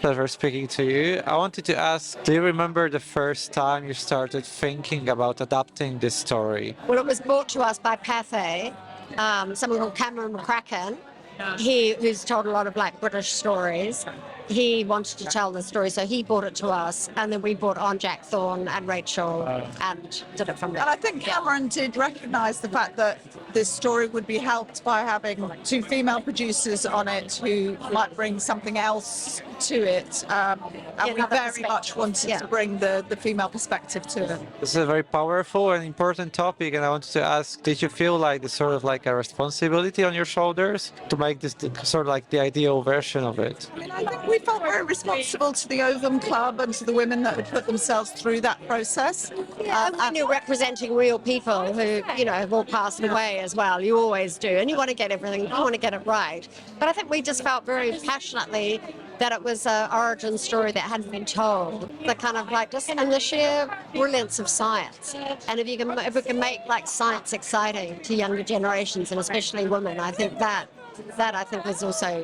Pleasure speaking to you. I wanted to ask, do you remember the first time you started thinking about adapting this story? Well, it was brought to us by Pathé, someone called Cameron McCracken, who's told a lot of like British stories. He wanted to tell the story, so he brought it to us, and then we brought on Jack Thorne and Rachel and did it from there. And I think Cameron did recognise the fact that this story would be helped by having two female producers on it who might bring something else to it. And we very much wanted to bring the female perspective to it. This is a very powerful and important topic, and I wanted to ask, did you feel like this sort of like a responsibility on your shoulders to make this sort of like the ideal version of it? I mean, I think we felt very responsible to the Ovum Club and to the women that had put themselves through that process. And you're representing real people who, have all passed away as well. You always do. And you want to get everything, you want to get it right. But I think we just felt very passionately that it was an origin story that hadn't been told. The kind of like just, and the sheer brilliance of science. And if we can make like science exciting to younger generations and especially women, I think that I think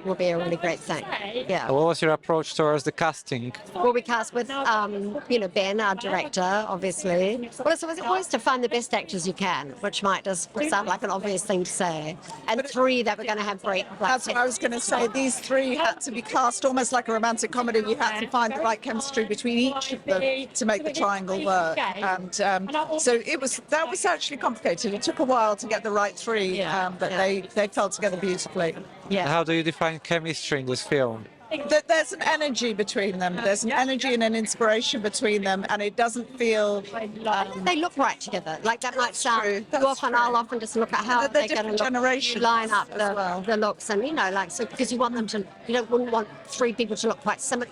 will be a really great thing. Yeah. What was your approach towards the casting? Well, we cast with, Ben, our director, obviously. Well, it's always to find the best actors you can, which might just sound like an obvious thing to say. And three that were going to have great. That's what I was going to say. These three had to be cast almost like a romantic comedy. You had to find the right chemistry between each of them to make the triangle work. And so that was actually complicated. It took a while to get the right three, but they fell together beautifully. Yeah. How do you define chemistry in this film? There's an energy between them. There's an energy and an inspiration between them, and it doesn't feel. They look right together. Like that might sound. I'll often just look at how they're going to line up the looks, and because you want them to. Wouldn't want three people to look quite similar.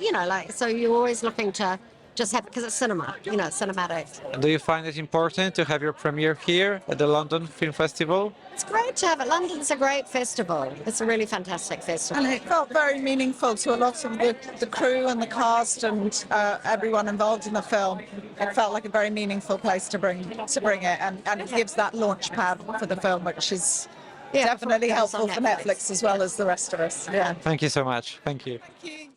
So you're always looking to just have, because it's cinema. Cinematic. And do you find it important to have your premiere here at the London Film Festival? It's great to have it. London's a great festival. It's a really fantastic festival. And it felt very meaningful to a lot of the crew and the cast and everyone involved in the film. It felt like a very meaningful place to bring it, and it gives that launch pad for the film, which is definitely helpful for Netflix as well as the rest of us. Yeah. Thank you so much. Thank you. Thank you.